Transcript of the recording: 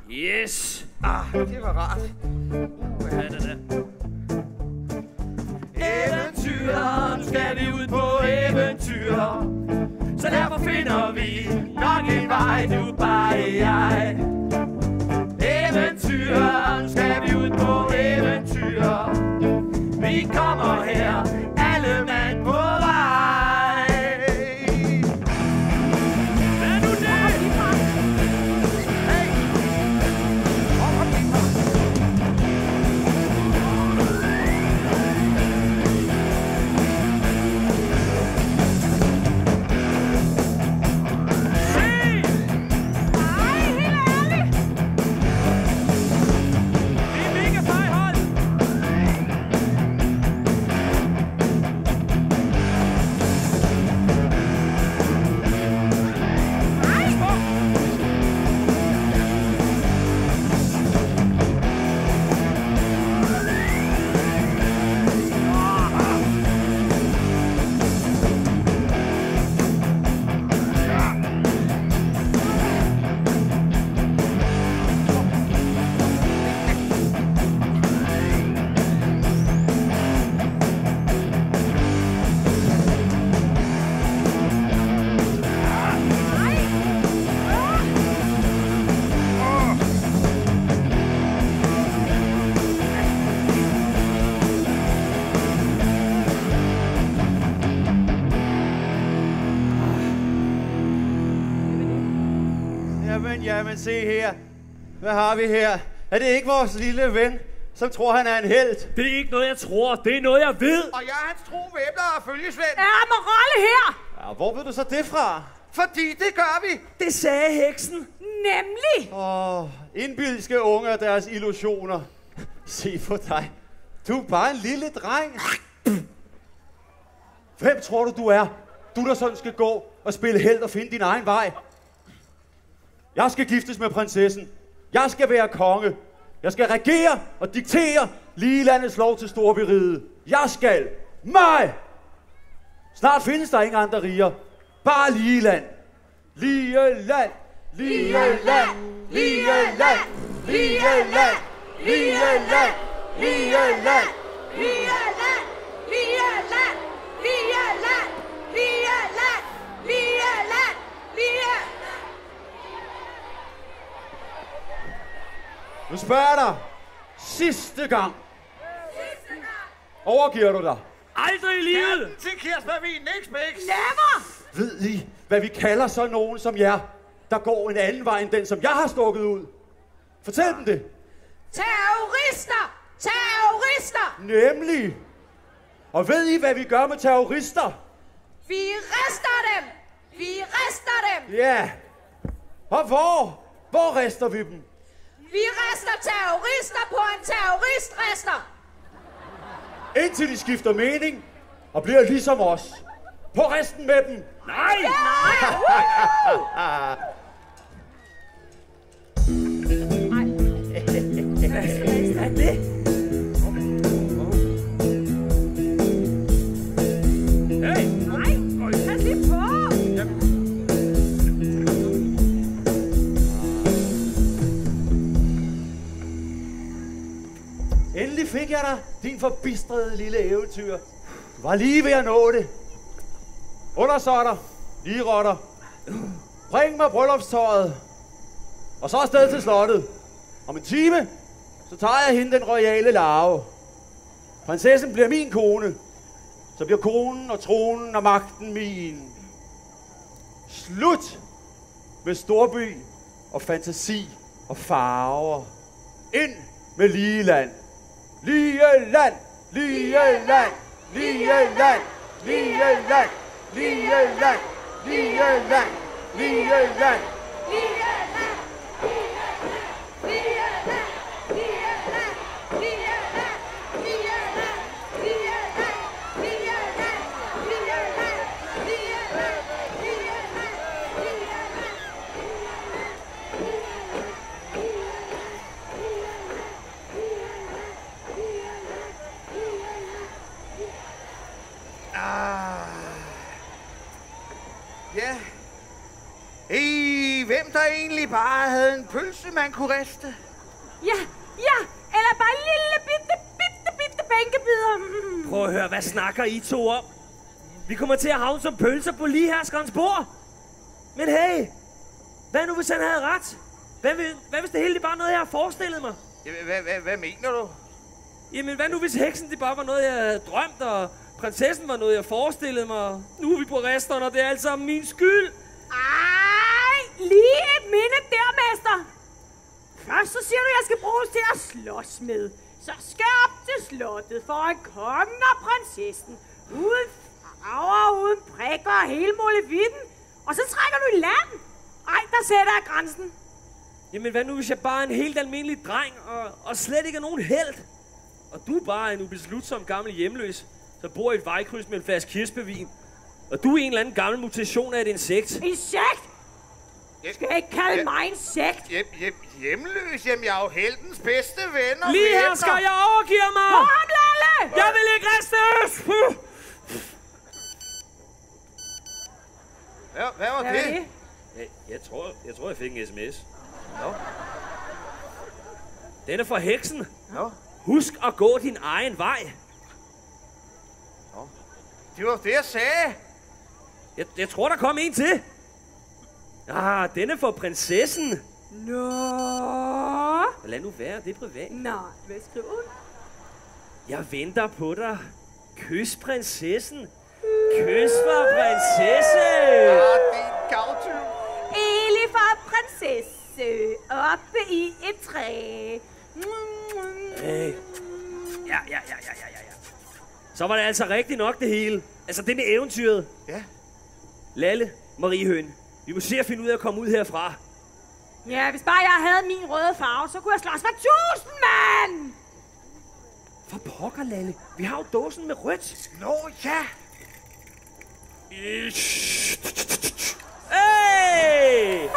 Yes. Det var rart. Hvad er det der? Eventyr, nu skal vi ud på eventyr. Så derfor finder vi nok en vej, du bare jeg. Eventyr, nu skal vi ud på eventyr. Vi kommer her, alle mand på vej. Hvad nu det? Hey! Jamen se her. Hvad har vi her? Er det ikke vores lille ven, som tror han er en helt? Det er ikke noget, jeg tror. Det er noget, jeg ved. Og jeg er hans tro væbner og følgesvend. Er Amarolle her? Ja, hvor ved du så det fra? Fordi det gør vi. Det sagde heksen. Nemlig. Indbilske unge og deres illusioner. Se på dig. Du er bare en lille dreng. Hvem tror du er? Du der sådan skal gå og spille held og finde din egen vej. Jeg skal giftes med prinsessen. Jeg skal være konge. Jeg skal regere og diktere Ligelandets lov til Storbyriget. Jeg skal. Mig! Snart findes der ingen andre riger. Bare Ligeland. Ligeland. Ligeland. Ligeland. Ligeland. Ligeland. Ligeland. Ligeland. Ligeland. Ligeland. Ligeland. Ligeland. Ligeland. Nu spørger jeg dig. Sidste gang. Overgiver du dig? Aldrig i livet. Til kirsebærvin, niks mix. Never. Ved I, hvad vi kalder så nogen som jer, der går en anden vej end den, som jeg har stukket ud? Fortæl dem det. Terrorister. Terrorister. Nemlig. Og ved I, hvad vi gør med terrorister? Vi rester dem. Vi rester dem. Ja. Og hvor? Hvor rester vi dem? Vi rester terrorister på en terroristrester. Indtil de skifter mening og bliver ligesom os. På resten med dem. Nej. Hvad er det? Hey. Nej, pas lige på. Endelig fik jeg dig, din forbistrede lille eventyr. Du var lige ved at nå det. Undersåtter, ligerotter. Bring mig bryllupstøjet. Og så afsted til slottet. Om en time, så tager jeg hende den royale larve. Prinsessen bliver min kone. Så bliver konen og tronen og magten min. Slut med storby og fantasi og farver. Ind med Ligeland. Ligeland, Ligeland, Ligeland, Ligeland, Ligeland, Ligeland, Ligeland. Ja. hvem der egentlig bare havde en pølse, man kunne riste? Ja, eller bare en lille bitte bænkebider. Prøv at høre, hvad snakker I to om? Vi kommer til at havne som pølser på ligeherskerens bord. Men hey, hvad nu hvis han havde ret? Hvad hvis det hele bare noget, jeg har forestillet mig? Hvad mener du? Jamen, hvad nu hvis heksen det bare var noget, jeg havde drømt, og prinsessen var noget, jeg forestillede mig? Nu er vi på restauranten, og det er alt sammen min skyld. Ej, lige et minde der, mester. Først så siger du, at jeg skal bruges til at slås med. Så skal jeg op til slottet foran kongen og prinsessen. Uden farver, uden prikker og hele målevitten. Og så trækker du i land. Ej, der sætter jeg grænsen. Jamen, hvad nu hvis jeg bare er en helt almindelig dreng, og slet ikke er nogen helt? Og du er bare en ubeslutsom gammel hjemløs, der bor i et vejkryds med en flaske kirsebærvin. Og du er en eller anden gammel mutation af et insekt. Insekt? Skal jeg ikke kalde mig insekt? Hjemløs? Jamen, jeg er jo heltens bedste venner. Lige her skal jeg overgive mig! Kom, Lalle! Jeg vil ikke restes! Hvad var det? Jeg tror, jeg fik en sms. Nå. Den er fra heksen. Nå. Husk at gå din egen vej. Nå. Det var det, jeg sagde. Jeg tror, der kom en til. Ah, den er for prinsessen. Nå. Lad nu være, det er privat. Nej, hvad skriver hun? Jeg venter på dig. Kys prinsessen. Kys for prinsesse. Det er en gavtyv. Eli for prinsesse, oppe i et træ. Hey. Ja. Så var det altså rigtigt nok det hele. Altså det med eventyret. Ja. Lalle, Mariehøn, vi må se at finde ud af at komme ud herfra. Ja, hvis bare jeg havde min røde farve, så kunne jeg slås for 1000 mand! For pokker, Lalle. Vi har jo dåsen med rødt. Nå, ja. Hey!